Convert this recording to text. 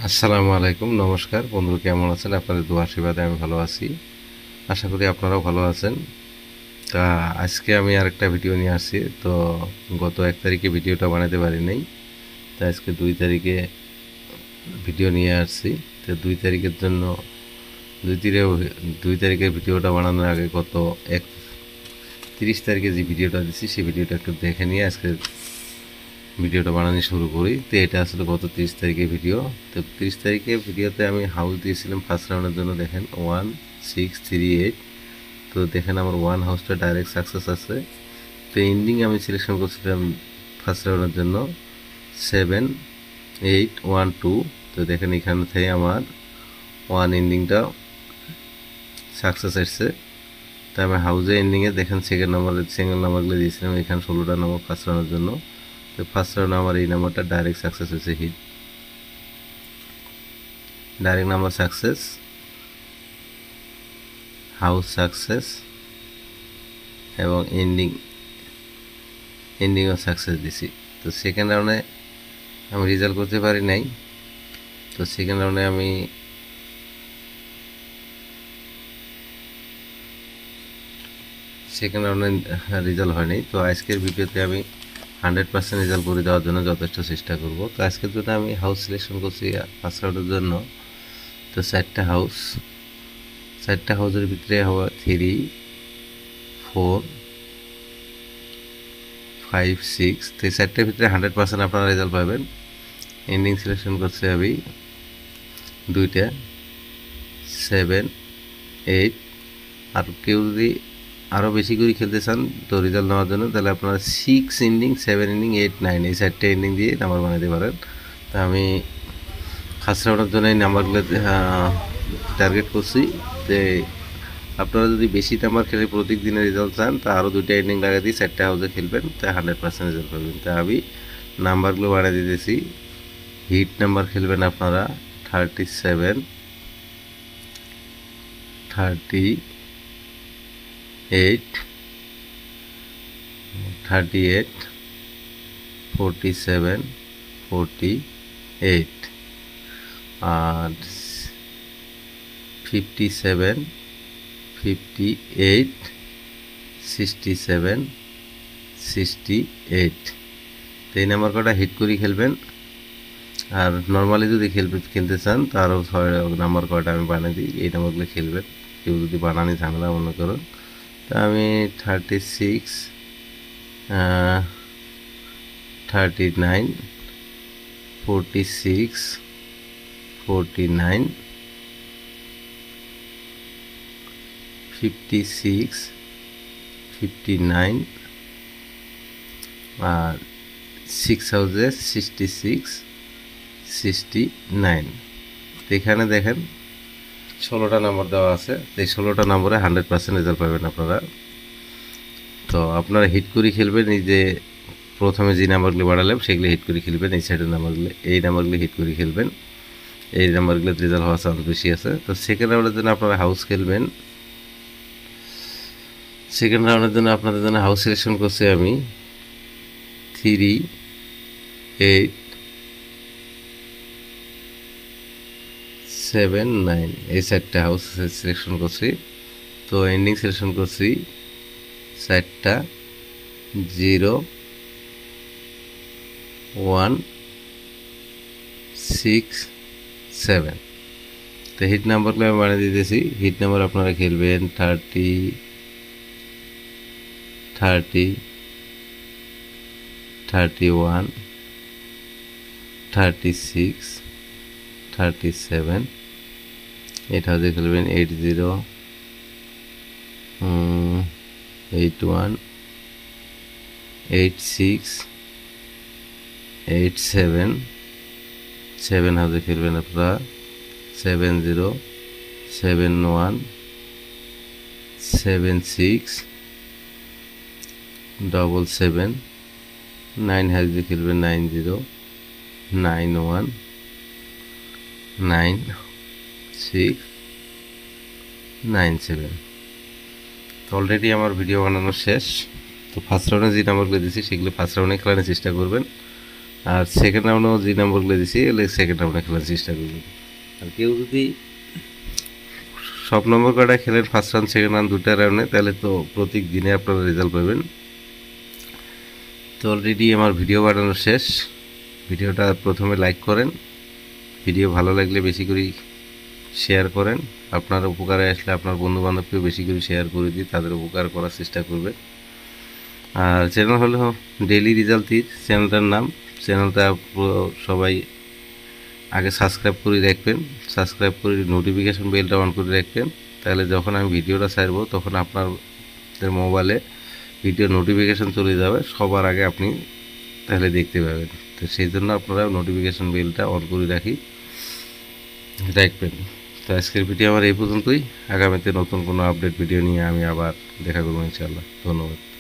আসসালামু আলাইকুম, নমস্কার বন্ধু, কেমন আছেন? আপনাদের দোয়া আশীর্বাদে আমি ভালো আছি। আশা করি আপনারাও ভালো আছেন। তা আজকে আমি আরেকটা ভিডিও নিয়ে আসছি। তো গত 1 তারিখে ভিডিওটা বানাতে পারি নাই, তা আজকে 2 তারিখে ভিডিও নিয়ে আসছি। তো 2 তারিখের জন্য 2 তারিখের ভিডিওটা বানানোর আগে গত 30 তারিখে যে ভিডিওটা দিচ্ছি সেই ভিডিওটা একটু দেখে নিয়ে আজকে ভিডিওটা বানানো শুরু করি। তো এটা আসলে গত 30 তারিখের ভিডিও। তো 30 তারিখের ভিডিওতে আমি হাউস দিয়েছিলাম ফার্স্ট রাউন্ডের জন্য, দেখেন 1638। তো দেখেন আমার হাউসটা ডাইরেক্ট সাকসেস আছে। তো এন্ডিং আমি সিলেকশন করছিলাম ফার্স্ট রাউন্ডের জন্য 7812। তো দেখেন এখান থেকে আমার এন্ডিংটা সাকসেস আসছে। তো আমি হাউসে এন্ডিংয়ে দেখেন সেকেন্ড নাম্বারগুলো দিয়েছিলাম এখানে 16টা নম্বর ফার্স্ট রাউন্ডের জন্য। তো ফার্স্ট রাউন্ডে আমার এই নাম্বারটা ডাইরেক্ট সাকসেস হয়েছে, hit direct number success, house success এবং এন্ডিংও সাকসেস দিছি। তো সেকেন্ড রাউন্ডে আমি রেজাল্ট করতে পারি নাই। তো সেকেন্ড রাউন্ডে আমি রেজাল্ট হয়নি। তো আজকের ভিডিওতে আমি 100% রেজাল্ট করে দেওয়ার জন্য যথেষ্ট চেষ্টা করব। তো আজকের জন্য আমি হাউস সিলেকশন করছি ফার্স্ট রাউন্ডের জন্য। তো 4টা হাউসের ভিতরে হওয়া 3, 4, 5, 6। তো এই 4টার ভিতরে 100% আপনারা রেজাল্ট পাবেন। এন্ডিং সিলেকশন করছি আমি 2টা, 7, 8। আর কেউ যদি আরও বেশি করে খেলতে চান তো রেজাল্ট নেওয়ার জন্য, তাহলে আপনারা 6 এন্ডিং, 7 এন্ডিং, 8, 9 এই 4টে এন্ডিং দিয়ে নাম্বার বানাতে পারেন। তা আমি ফার্স্ট রাউন্ডের জন্য এই নাম্বারগুলো টার্গেট করছি। যে আপনারা যদি বেশি নাম্বার খেলে প্রত্যেক দিনের রেজাল্ট চান, তা আরও 2টা এন্ডিং লাগাই দিয়ে 4টে হাউসে খেলবেন, তা 100% রেজাল্ট পাবেন। তা আমি নাম্বারগুলো বানিয়ে দিতেছি। হিট নাম্বার খেলবেন আপনারা 37, 38, 38, 47, 48 আর 57, 58, 67, 68। তো এই নাম্বার কটা হিট করে খেলবেন। আর নর্মালি যদি খেলতে চান তো আরও 6 নাম্বার কটা আমি বানিয়ে দিই, এই নাম্বারগুলো খেলবেন। কেউ যদি বানানি ঝামেলা মনে করুন, তা আমি 36, 39, 46, 49, 56, 59 আর 6 হাউসে 66, 69। তো এখানে দেখেন 16টা নাম্বার দেওয়া আছে। এই 16টা নম্বরে 100% রেজাল্ট পাবেন আপনারা। তো আপনারা হিট করে খেলবেন। এই যে প্রথমে যে নাম্বারগুলো বাড়ালাম সেগুলো হিট করে খেলবেন। এই সাইডের নাম্বারগুলো, এই নাম্বারগুলো হিট করে খেলবেন। এই নাম্বারগুলোতে রেজাল্ট হওয়ার চান্স বেশি আছে। তো সেকেন্ড রাউন্ডের জন্য আপনারা হাউস খেলবেন। সেকেন্ড রাউন্ডের জন্য আপনাদের জন্য হাউস সিলেকশন করছি আমি 3, 8, 7, 9 এই 4টা হাউস সিলেকশন করছি। তো এন্ডিং সিলেকশন করছি 4টা, 0, 1, 6, 7। তো হিট নাম্বারগুলো আমি বানিয়ে দিতেছি। হিট নাম্বার আপনারা খেলবেন 30, 30, 31, 36, 37। এটা হচ্ছে খেলবেন 80, 81, 86, 87। 7 হাউসে খেলবেন আপনারা 70, 71, 76, 77। 9 হাউসে খেলবেন 90, 91, 96, 97। তো অলরেডি আমার ভিডিও বানানো শেষ। তো ফার্স্ট রাউন্ডে যে নাম্বারগুলো দিয়েছি সেগুলো ফার্স্ট রাউন্ডে খেলানোর চেষ্টা করবেন। আর সেকেন্ড রাউন্ডেও যে নাম্বারগুলো দিছি এগুলো সেকেন্ড রাউন্ডে খেলার চেষ্টা করবেন। আর কেউ যদি সব নম্বর কটা খেলেন ফার্স্ট রাউন্ড সেকেন্ড রাউন্ড দুটা রাউন্ডে, তাহলে তো প্রত্যেক দিনে আপনারা রেজাল্ট পাবেন। তো অলরেডি আমার ভিডিও বানানো শেষ। ভিডিওটা প্রথমে লাইক করেন, ভিডিও ভালো লাগলে বেশি করে শেয়ার করেন, আপনার উপকারে আসলে আপনার বন্ধুবান্ধবকেও বেশি করে শেয়ার করে দিয়ে তাদের উপকার করার চেষ্টা করবেন। আর চ্যানেল হলো ডেইলি রেজাল্ট তীর চ্যানেলটার নাম। চ্যানেলটা সবাই আগে সাবস্ক্রাইব করে রাখবেন, সাবস্ক্রাইব করে নোটিফিকেশন বেলটা অন করে রাখবেন, তাহলে যখন আমি ভিডিওটা ছাড়বো তখন আপনাদের মোবাইলে ভিডিও নোটিফিকেশন চলে যাবে, সবার আগে আপনি তাহলে দেখতে পাবেন। তো সেই জন্য আপনারা নোটিফিকেশন বেলটা অন করে রাখবেন। তো আজকের ভিডিও আমার এই পর্যন্তই। আগামীতে নতুন কোনো আপডেট ভিডিও নিয়ে আমি আবার দেখা করবো ইনশাআল্লাহ। ধন্যবাদ।